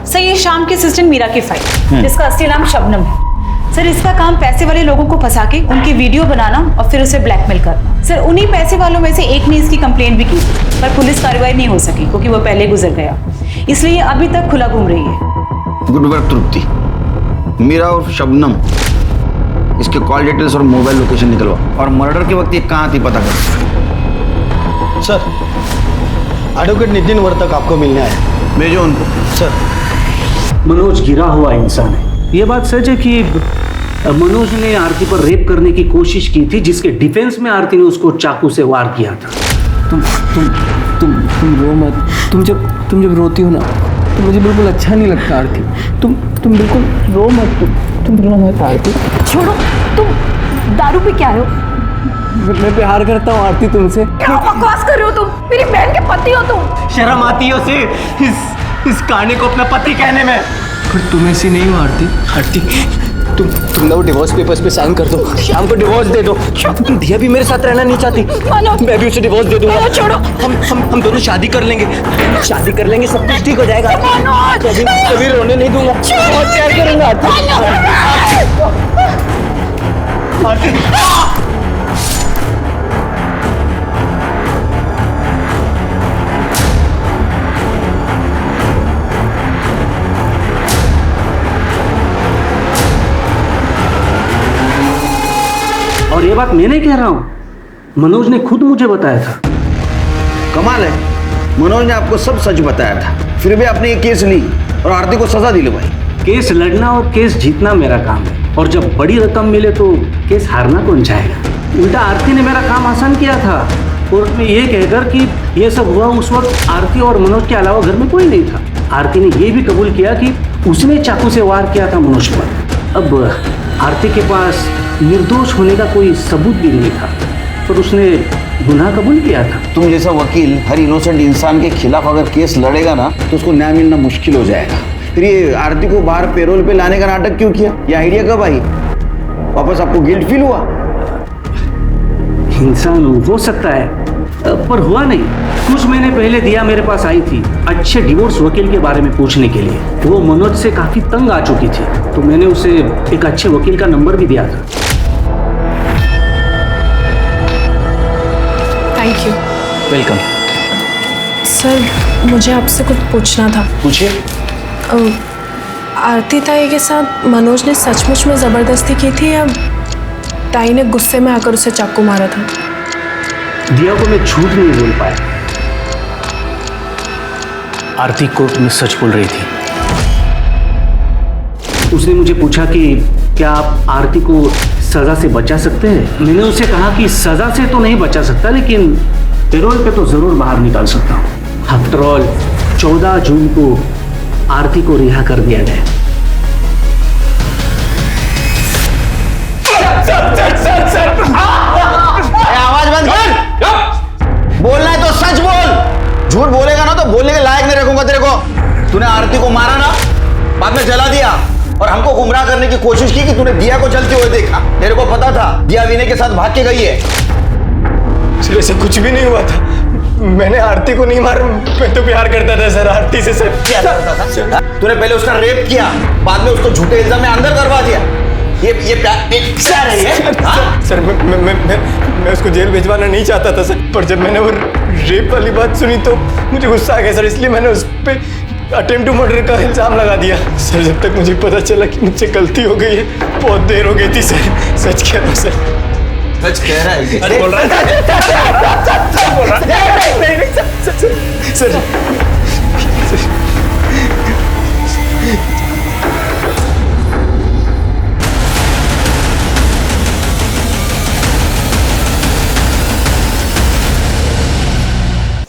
सर ये शाम के असिस्टेंट मीरा की फाइल, जिसका असली नाम शबनम है। सर इसका काम पैसे वाले लोगों को फंसा के उनकी वीडियो बनाना और फिर उसे ब्लैकमेल करना। सर उन्हीं पैसे वालों में से एक ने इसकी कंप्लेंट भी की, पर पुलिस कार्रवाई नहीं हो सकी क्योंकि वो पहले गुजर गया, इसलिए अभी तक खुला घूम रही है। गुड वर्क तृप्ति। मीरा और शबनम, इसके कॉल डिटेल्स और मोबाइल लोकेशन निकलवा, और मर्डर के वक्त ये कहाँ थी पता करो। सर एडवोकेट नितिन वर्तक आपको मिलने आया। भेजो उनको। सर मनोज गिरा हुआ इंसान है। ये बात सच है कि मनोज ने आरती पर रेप करने की कोशिश की थी, जिसके डिफेंस में आरती ने उसको चाकू से वार किया था। तुम रो मत। तुम जब रोती हो ना तो मुझे बिल्कुल अच्छा नहीं लगता आरती। तुम बिल्कुल रो मत। तुम रो मत आरती। छोड़ो, तुम दारू पी क्या हो? मैं प्यार करता हूँ आरती तुमसे। क्या बकवास कर रहे हो तुम? मेरी बहन के पति हो तुम। शर्म आती है उसे इस कांडे को अपना पति कहने में। पर तुम ऐसी नहीं हो आरती। आरती तुम ना वो डिवोर्स पेपर्स पे साइन कर दो, शाम को डिवोर्स दे दो। दिया भी मेरे साथ रहना नहीं चाहती, मैं भी उसे डिवोर्स दे दूंगा। छोड़ो। हम दोनों शादी कर लेंगे, सब कुछ ठीक हो जाएगा। कभी रोने नहीं दूंगा, बहुत प्यार करूंगा आरती। और ये बात मैं नहीं कह रहा हूं, मनोज ने खुद मुझे बताया था। कमाल है, मनोज ने आपको सब सच बताया था, फिर भी आपने ये केस ली और आरती को सजा दिलवाई। केस लड़ना और केस जीतना मेरा काम है, और जब बड़ी रकम मिले तो केस हारना कौन चाहेगा। उल्टा आरती ने मेरा काम आसान किया था, कोर्ट में ये कहकर कि ये सब हुआ उस वक्त आरती और मनोज के अलावा घर में कोई नहीं था। आरती ने ये भी कबूल किया कि उसने चाकू से वार किया था मनोज पर। अब आरती के पास निर्दोष होने का कोई सबूत भी नहीं था, पर उसने गुनाह कबूल किया था। तुम जैसा वकील हर इनोसेंट इंसान के खिलाफ अगर केस लड़ेगा ना तो उसको न्याय मिलना मुश्किल हो जाएगा। फिर ये आरती को बाहर पेरोल पे लाने का नाटक क्यों किया? ये आइडिया कब आई? वापस आपको गिल्ट फील हुआ? इंसान हो सकता है, पर हुआ नहीं। कुछ महीने पहले दिया मेरे पास आई थी अच्छे डिवोर्स वकील के बारे में पूछने के लिए। वो मनोज से काफी तंग आ चुकी थी, तो मैंने उसे एक अच्छे वकील का नंबर भी दिया था। Thank you. वेलकम। सर मुझे आपसे कुछ पूछना था। पूछिए। आरती ताई के साथ मनोज ने सचमुच में ज़बरदस्ती की थी या ताई ने गुस्से में आकर उसे चाकू मारा था? दिया को मैं झूठ नहीं बोल पाया। आरती कोर्ट में सच बोल रही थी। उसने मुझे पूछा कि क्या आप आरती को सजा से बचा सकते हैं। मैंने उसे कहा कि सजा से तो नहीं बचा सकता, लेकिन पैरोल पे तो जरूर बाहर निकाल सकता हूँ। आफ्टर ऑल 14 जून को आरती को रिहा कर दिया गया। आवाज बंद कर। बोलना है तो सच बोल। झूठ बोलेगा ना तो बोलने के लायक नहीं रखूंगा तेरे को। तूने आरती को मारा ना, बाद में जला दिया और हमको गुमराह करने की कोशिश की कि तूने दिया को जलते हुए देखा। तेरे को पता था दिया विनय के साथ भाग के गई है। सर ऐसा कुछ भी नहीं हुआ था। मैंने आरती को नहीं मारा, मैं तो प्यार करता था सर आरती से। सर क्या करता था? तूने पहले उसका रेप किया, बाद में उसको झूठे इल्जाम में अंदर करवा दिया। ये प्यार है? सर मैं उसको जेल भिजवाना नहीं चाहता था सर, पर जब मैंने वो रेप वाली बात सुनी तो मुझे गुस्सा आ गया सर, इसलिए मैंने उस पे अटेम्प्ट टू मर्डर का इल्जाम लगा दिया। सर जब तक मुझे पता चला कि मुझसे गलती हो गई है बहुत देर हो गई थी सर। सच कह रहा हूँ सर। सच कह रहा है? सच बोल रहा है सर।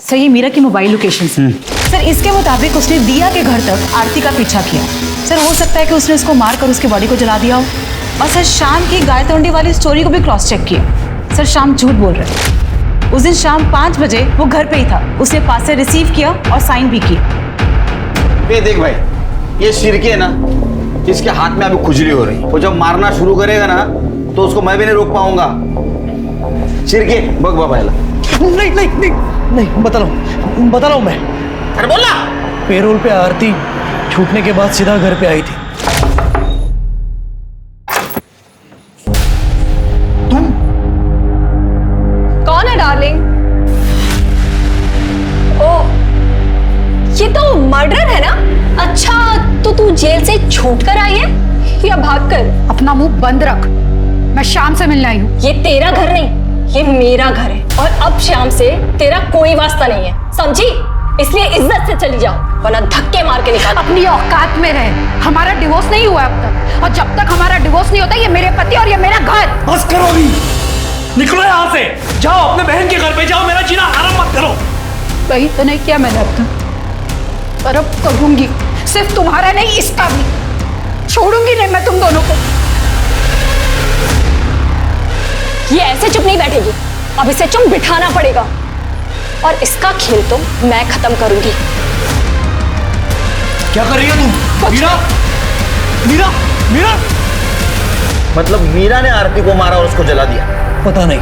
सर ये मीरा की मोबाइल लोकेशन सर, इसके मुताबिक उसने दिया के घर तक आरती का पीछा किया। सर हो सकता है कि उसने उसको मारकर उसकी बॉडी को जला दिया हो। और सर शाम की गाय तोंडी वाली स्टोरी को भी क्रॉस चेक किया। सर शाम झूठ बोल रहे हैं। उस दिन शाम 5 बजे वो घर पे ही था। उसने पास से रिसीव किया और साइन भी किया। ये देख भाई, ये सिरके है ना, इसके हाथ में अभी खुजली हो रही है। वो जब मारना शुरू करेगा ना तो उसको मैं भी नहीं रोक पाऊंगा। सिरके बग बाबा। नहीं बता रहा हूँ मैं। अरे बोलना। पेरोल पे आरती छूटने के बाद सीधा घर पे आई थी। कौन है डार्लिंग? ओ ये तो मर्डर है ना। अच्छा तो तू जेल से छूट कर आई है या भाग कर? अपना मुंह बंद रख। मैं शाम से मिलने आई हूँ। ये तेरा घर नहीं, ये मेरा घर है और अब शाम से तेरा कोई वास्ता नहीं है, समझी? इसलिए इज्जत से चली जाओ वरना धक्के मार के निकाल। अपनी औकात में रहे। हमारा डिवोर्स नहीं हुआ अब तक, और जब तक हमारा डिवोर्स नहीं होता ये मेरे पति और ये मेरा घर। बस करो अभी, निकलो यहाँ से। जाओ अपने बहन के घर पे जाओ, मेरा जीना हराम मत करो। वही तो नहीं किया मैंने अब तक, पर अब करूंगी। सिर्फ तुम्हारा नहीं, इसका भी। छोड़ूंगी नहीं मैं तुम दोनों को। ये ऐसे चुप नहीं बैठेगी, अब इसे चुप बिठाना पड़ेगा और इसका खेल तो मैं खत्म करूंगी। क्या कर रही है तुम? मीरा मतलब मीरा ने आरती को मारा और उसको जला दिया? पता नहीं,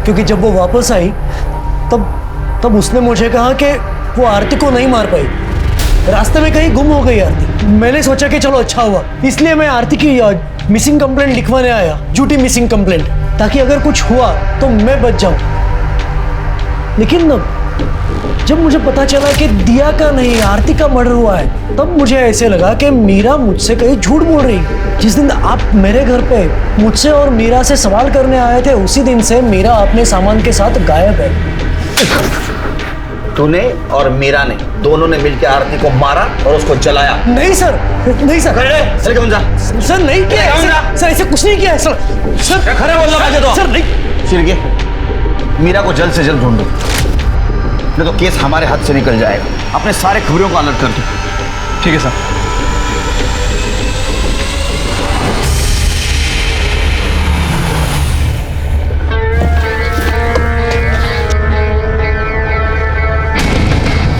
क्योंकि जब वो वापस आई तब उसने मुझे कहा कि वो आरती को नहीं मार पाई। रास्ते में कहीं गुम हो गई आरती। मैंने सोचा कि चलो अच्छा हुआ, इसलिए मैं आरती की मिसिंग कंप्लेंट लिखवाने आया, झूठी मिसिंग कंप्लेंट, ताकि अगर कुछ हुआ तो मैं बच जाऊं। लेकिन जब मुझे पता चला कि दिया का नहीं आरती का मर्डर हुआ है, तब मुझे ऐसे लगा कि मीरा मुझसे कहीं झूठ बोल रही। जिस दिन आप मेरे घर पे मुझसे और मीरा से सवाल करने आए थे, उसी दिन से मीरा अपने सामान के साथ गायब है। तूने और मीरा ने दोनों ने मिलकर आरती को मारा और उसको जलाया? नहीं सर, नहीं सर। सर नहीं किया सर, ऐसे कुछ नहीं किया है सर। खड़े बोलना मुझे तो। सर नहीं। सिरके, मीरा को जल्द से जल्द ढूंढो, नहीं तो केस हमारे हाथ से निकल जाएगा। अपने सारे खबरों को अलर्ट कर दो। ठीक है सर।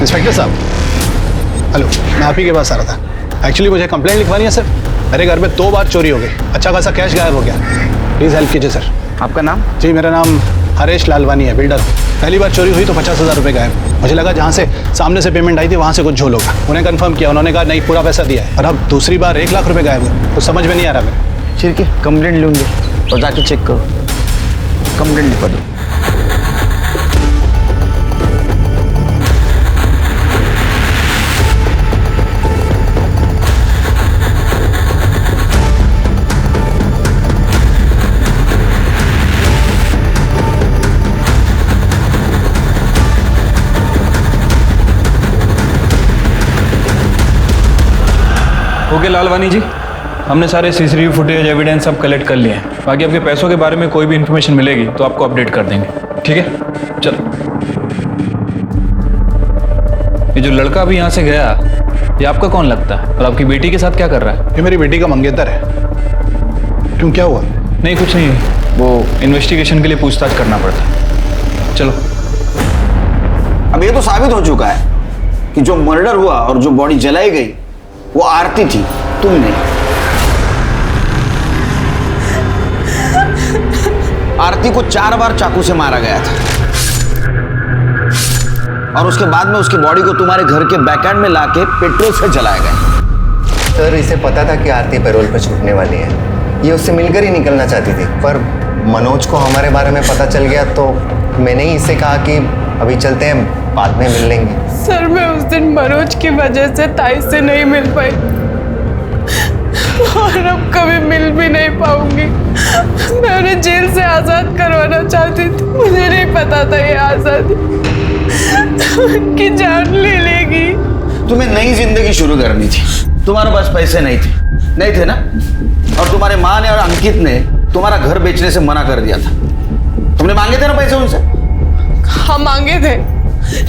इंस्पेक्टर साहब, हेलो, मैं आप ही के पास आ रहा था। एक्चुअली मुझे कंप्लेंट लिखवानी है सर। मेरे घर में 2 बार चोरी हो गई, अच्छा खासा कैश गायब हो गया। प्लीज़ हेल्प कीजिए सर। आपका नाम? जी मेरा नाम हरेश लालवानी है, बिल्डर। पहली बार चोरी हुई तो 50,000 रुपये गायब। मुझे लगा जहाँ से सामने से पेमेंट आई थी वहाँ से कुछ झोल होगा। उन्हें कंफर्म किया, उन्होंने कहा नहीं पूरा पैसा दिया है। और अब दूसरी बार 1 लाख रुपये गायब हुए, तो समझ में नहीं आ रहा मेरे। ठीक है, कंप्लेंट लूँगी और जाके चेक करो, कंप्लेंट लिखवा दो। ओके लालवानी जी, हमने सारे सीसीटीवी फुटेज एविडेंस सब कलेक्ट कर लिए हैं। बाकी आपके पैसों के बारे में कोई भी इन्फॉर्मेशन मिलेगी तो आपको अपडेट कर देंगे, ठीक है? चलो। ये जो लड़का अभी यहाँ से गया, ये आपका कौन लगता है और आपकी बेटी के साथ क्या कर रहा है? ये मेरी बेटी का मंगेतर है। क्यों, क्या हुआ? नहीं कुछ नहीं, वो इन्वेस्टिगेशन के लिए पूछताछ करना पड़ता है। चलो। अब ये तो साबित हो चुका है कि जो मर्डर हुआ और जो बॉडी जलाई गई वो आरती थी, तुम नहीं। आरती को 4 बार चाकू से मारा गया था और उसके बाद में उसकी बॉडी को तुम्हारे घर के बैकयार्ड में लाके पेट्रोल से जलाया गया। सर, इसे पता था कि आरती पैरोल पर छूटने वाली है। ये उससे मिलकर ही निकलना चाहती थी, पर मनोज को हमारे बारे में पता चल गया तो मैंने ही इससे कहा कि अभी चलते हैं, बाद में मिल लेंगे। सर, मैं उस दिन मनोज की वजह से ताई से नहीं मिल पाई और अब कभी मिल भी नहीं पाऊंगी। मैं उन्हें जेल से आजाद करवाना चाहती थी। मुझे नहीं पता था ये आजादी उनकी जान ले लेगी। तुम्हें नई जिंदगी शुरू करनी थी, तुम्हारे पास पैसे नहीं थे ना? और तुम्हारे माँ ने और अंकित ने तुम्हारा घर बेचने से मना कर दिया था। तुमने मांगे थे ना पैसे उनसे? हाँ मांगे थे,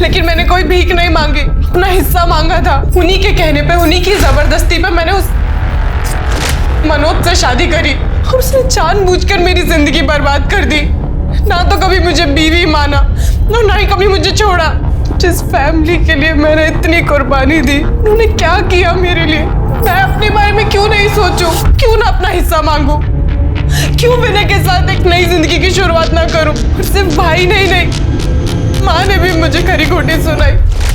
लेकिन मैंने कोई भीख नहीं मांगी, अपना हिस्सा मांगा था। उन्हीं के कहने पे, उन्हीं की जबरदस्ती पे मैंने उस मनोज से शादी करी और उसने जानबूझकर मेरी जिंदगी बर्बाद कर दी। ना तो कभी मुझे बीवी माना और ना ही कभी मुझे छोड़ा। जिस फैमिली के लिए मैंने इतनी कुर्बानी दी, उन्होंने क्या किया मेरे लिए? मैं अपने बारे में क्यों नहीं सोचूं? क्यों ना अपना हिस्सा मांगू? क्यों विनय के साथ एक नई जिंदगी की शुरुआत ना करूं? और सिर्फ भाई नहीं, माँ ने भी मुझे खरी खोटी सुनाई।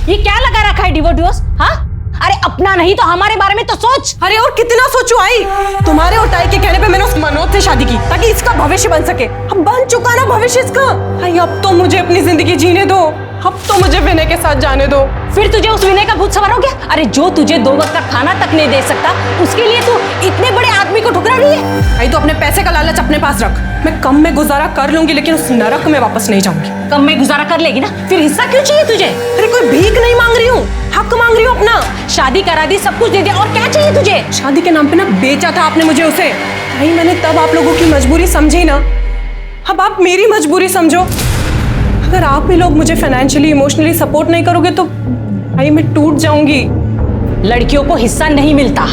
ये क्या लगा रखा है डिवोर्स? हाँ, अरे अपना नहीं तो हमारे बारे में तो सोच। अरे और कितना सोचू आई? तुम्हारे और ताई के कहने पे मैंने उस मनोज से शादी की ताकि इसका भविष्य बन सके। अब बन चुका ना भविष्य इसका। आई, अब तो मुझे अपनी जिंदगी जीने दो। अब तो मुझे विनय के साथ जाने दो। फिर तुझे उस विनय का भूत सवार हो गया? अरे जो तुझे 2 वक्त का खाना तक नहीं दे सकता, उसके लिए तू इतने बड़े आदमी को ठुकरा रही है। आई, तो अपने पैसे का लालच अपने पास रख। मैं कम में गुजारा कर लूंगी, लेकिन उस नरक में वापस नहीं जाऊंगी। कम में गुजारा कर लेगी ना, फिर हिस्सा क्यों चाहिए तुझे? अरे कोई भीख नहीं मांग रही हूँ, हक मांग रही हूँ अपना। शादी करा दी, सब कुछ दे दिया, और क्या चाहिए तुझे? शादी के नाम पे ना बेचा था आपने मुझे उसे। भाई मैंने तब आप लोगों की मजबूरी समझी ना, अब आप मेरी मजबूरी समझो। अगर आप भी लोग मुझे फाइनेंशियली इमोशनली सपोर्ट नहीं करोगे तो भाई मैं टूट जाऊंगी। लड़कियों को हिस्सा नहीं मिलता,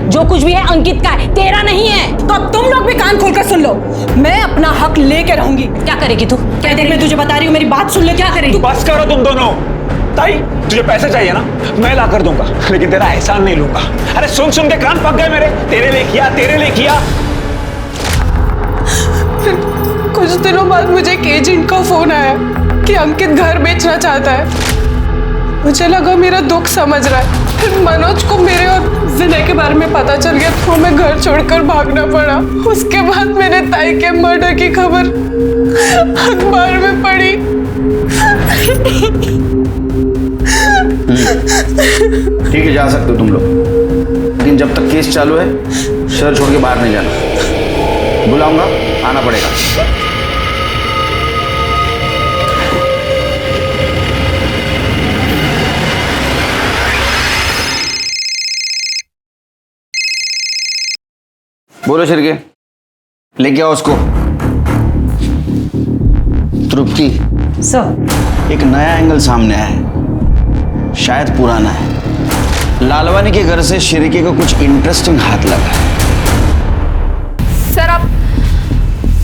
जो कुछ भी है अंकित का है, तेरा नहीं है। तो अब तुम लोग भी कान खोलकर सुन लो, मैं अपना हक लेके रहूंगी। क्या करेगी तू? क्या देर में तुझे बता रही हूँ, मेरी बात सुन ले। क्या करेगी? बस करो तुम दोनों। ताई, तुझे पैसे चाहिए ना, मैं ला कर दूंगा, लेकिन तेरा एहसान नहीं लूंगा। अरे सुन सुन के कान पक गए मेरे। तेरे लिए किया। कुछ दिनों बाद मुझे एक एजेंट का फोन आया कि अंकित घर बेचना चाहता है। मुझे लगा मेरा दुख समझ रहा है। फिर मनोज को मेरे और विनय के बारे में पता चल गया तो मैं घर छोड़कर भागना पड़ा। उसके बाद मैंने ताई के मर्डर की खबर अखबार में पढ़ी। ठीक है, जा सकते हो तुम लोग, लेकिन जब तक केस चालू है शहर छोड़ के बाहर नहीं जाना। बुलाऊंगा, आना पड़ेगा। बोलो शिरके, लेके आओ उसको। तृप्ति सर, एक नया एंगल सामने आया है, शायद पुराना है। लालवानी के घर से शिरके को कुछ इंटरेस्टिंग हाथ लगा है। सर,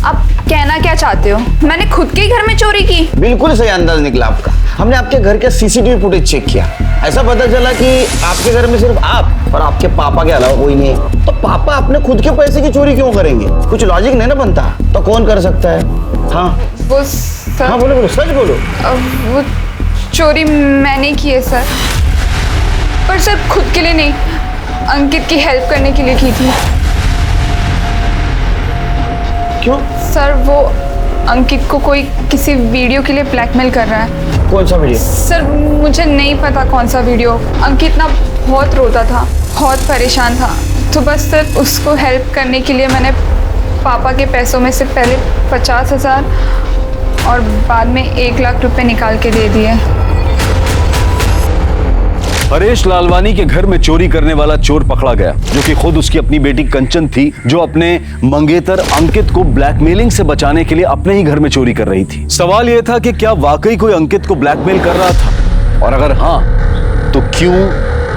आप कहना क्या चाहते हो? मैंने खुद के घर में चोरी की? बिल्कुल सही अंदाज निकला आपका। हमने आपके घर के सीसीटीवी फुटेज चेक किया, ऐसा पता चला कि आपके घर में सिर्फ आप और आपके पापा के अलावा कोई नहीं है। तो पापा अपने खुद के पैसे की चोरी क्यों करेंगे? कुछ लॉजिक नहीं ना बनता। तो कौन कर सकता है? हाँ, वो सर। हाँ बोलो बोलो, सच बोलो। वो चोरी मैंने की है सर, पर सर खुद के लिए नहीं, अंकित की हेल्प करने के लिए की थी। क्यों? सर वो अंकित को कोई किसी वीडियो के लिए ब्लैकमेल कर रहा है। कौन सा वीडियो? सर मुझे नहीं पता कौन सा वीडियो। अंकित ना बहुत रोता था, बहुत परेशान था, तो बस सर उसको हेल्प करने के लिए मैंने पापा के पैसों में से पहले 50,000 और बाद में 1 लाख रुपए निकाल के दे दिए। हरेश लालवानी के घर में चोरी करने वाला चोर पकड़ा गया, जो कि खुद उसकी अपनी बेटी कंचन थी, जो अपने मंगेतर अंकित को ब्लैकमेलिंग से बचाने के लिए अपने ही घर में चोरी कर रही थी। सवाल यह था कि क्या वाकई कोई अंकित को ब्लैकमेल कर रहा था, और अगर हाँ तो क्यों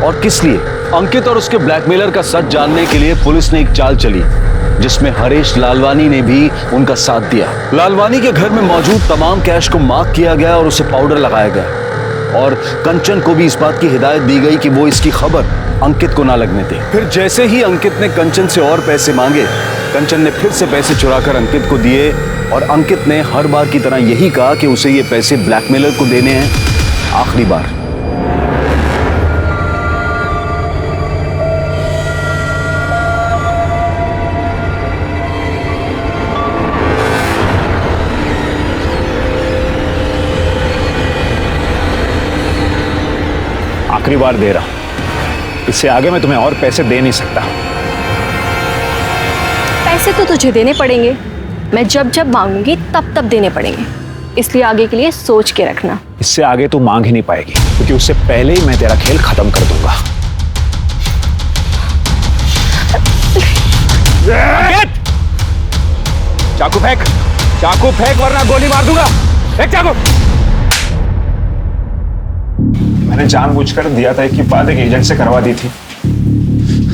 और किस लिए? अंकित और उसके ब्लैकमेलर का सच जानने के लिए पुलिस ने एक चाल चली, जिसमें हरेश लालवानी ने भी उनका साथ दिया। लालवानी के घर में मौजूद तमाम कैश को मार्क किया गया और उसे पाउडर लगाया गया, और कंचन को भी इस बात की हिदायत दी गई कि वो इसकी खबर अंकित को ना लगने दे। फिर जैसे ही अंकित ने कंचन से और पैसे मांगे, कंचन ने फिर से पैसे चुराकर अंकित को दिए, और अंकित ने हर बार की तरह यही कहा कि उसे ये पैसे ब्लैकमेलर को देने हैं, आखिरी बार। आखिरी बार दे रहा हूं, इससे आगे मैं तुम्हें और पैसे दे नहीं सकता। पैसे तो तुझे देने पड़ेंगे, मैं जब जब मांगूंगी तब तब देने पड़ेंगे, इसलिए आगे के लिए सोच के रखना। इससे आगे तू मांग ही नहीं पाएगी, क्योंकि उससे पहले ही मैं तेरा खेल खत्म कर दूंगा। चाकू फेंक, चाकू फेंक, वरना गोली मार दूंगा। फेंक चाकू। मैंने जानबूझकर दिया था कि बात एक एजेंट से करवा दी थी,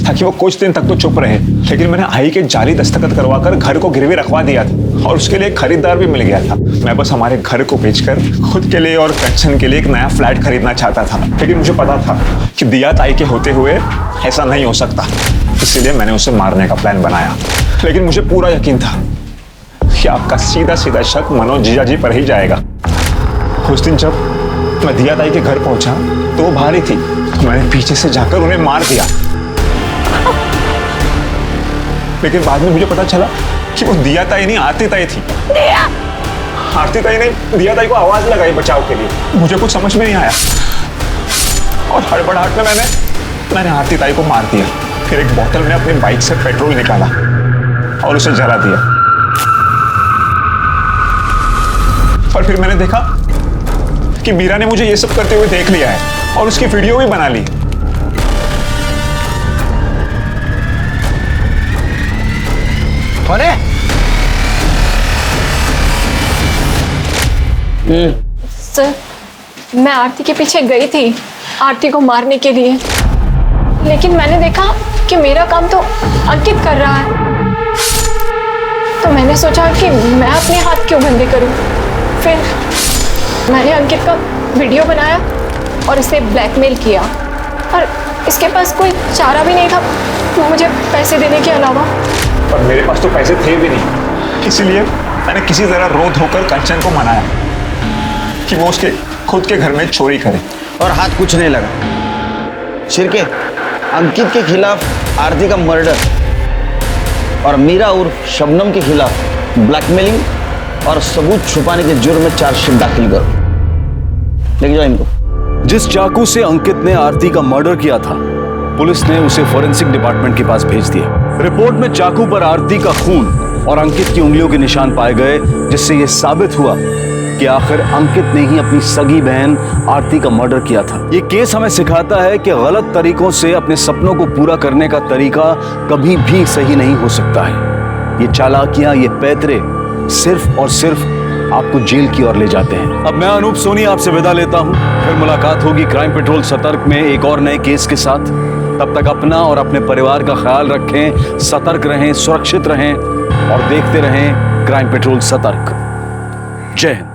ताकि वो कुछ दिन तक तो चुप रहे, लेकिन मैंने आई के जाली दस्तखत करवाकर घर को गिरवी रखवा दिया था, और उसके लिए एक खरीदार भी मिल गया था। मैं बस हमारे घर को बेचकर खुद के लिए और कंचन के लिए एक नया फ्लैट खरीदना चाहता था, लेकिन मुझे पता था कि दिया ताई के होते हुए ऐसा नहीं हो सकता, इसीलिए मैंने उसे मारने का प्लान बनाया। लेकिन मुझे पूरा यकीन था कि आपका सीधा सीधा शक मनोज जीजा जी पर ही जाएगा। उस दिन जब मैं दिया ताई के घर पहुंचा तो वो बाहर ही थी, तो मैंने पीछे से जाकर उन्हें मार दिया। लेकिन बाद में मुझे पता चला कि वो दिया ताई नहीं, आरती ताई थी। आरती ताई ने दिया ताई को आवाज लगाई बचाव के लिए। मुझे कुछ समझ में नहीं आया, और हड़बड़ाहट में मैंने आरती ताई को मार दिया। फिर एक बोतल में अपनी बाइक से पेट्रोल निकाला और उसे जला दिया। और फिर मैंने देखा कि मीरा ने मुझे ये सब करते हुए देख लिया है और उसकी वीडियो भी बना ली। कौन है? सर, मैं आरती के पीछे गई थी आरती को मारने के लिए, लेकिन मैंने देखा कि मेरा काम तो अंकित कर रहा है, तो मैंने सोचा कि मैं अपने हाथ क्यों गंदे करूं। फिर मैंने अंकित का वीडियो बनाया और इसे ब्लैकमेल किया, और इसके पास कोई चारा भी नहीं था मुझे पैसे देने के अलावा। पर मेरे पास तो पैसे थे भी नहीं, इसीलिए मैंने किसी तरह रो धोकर कंचन को मनाया कि वो उसके खुद के घर में चोरी करे। और हाथ कुछ नहीं लगा। शिरके, अंकित के खिलाफ आरती का मर्डर और मीरा उर्फ शबनम के खिलाफ ब्लैकमेलिंग और सबूत छुपाने के जुर्म में चार्जशीट दाखिल करो। लेके जाओ इनको। जिस चाकू से अंकित ने आरती का मर्डर किया था, पुलिस ने उसे फोरेंसिक डिपार्टमेंट के पास भेज दिया। रिपोर्ट में चाकू पर आरती का खून और अंकित की उंगलियों के निशान पाए गए, जिससे यह साबित हुआ कि आखिर अंकित ने ही अपनी सगी बहन आरती का मर्डर किया था। ये केस हमें सिखाता है कि गलत तरीकों से अपने सपनों को पूरा करने का तरीका कभी भी सही नहीं हो सकता है। ये चालाकियां, ये पैतरे सिर्फ और सिर्फ आपको जेल की ओर ले जाते हैं। अब मैं अनूप सोनी आपसे विदा लेता हूं। फिर मुलाकात होगी क्राइम पेट्रोल सतर्क में एक और नए केस के साथ। तब तक अपना और अपने परिवार का ख्याल रखें, सतर्क रहें, सुरक्षित रहें और देखते रहें क्राइम पेट्रोल सतर्क। जय हिंद।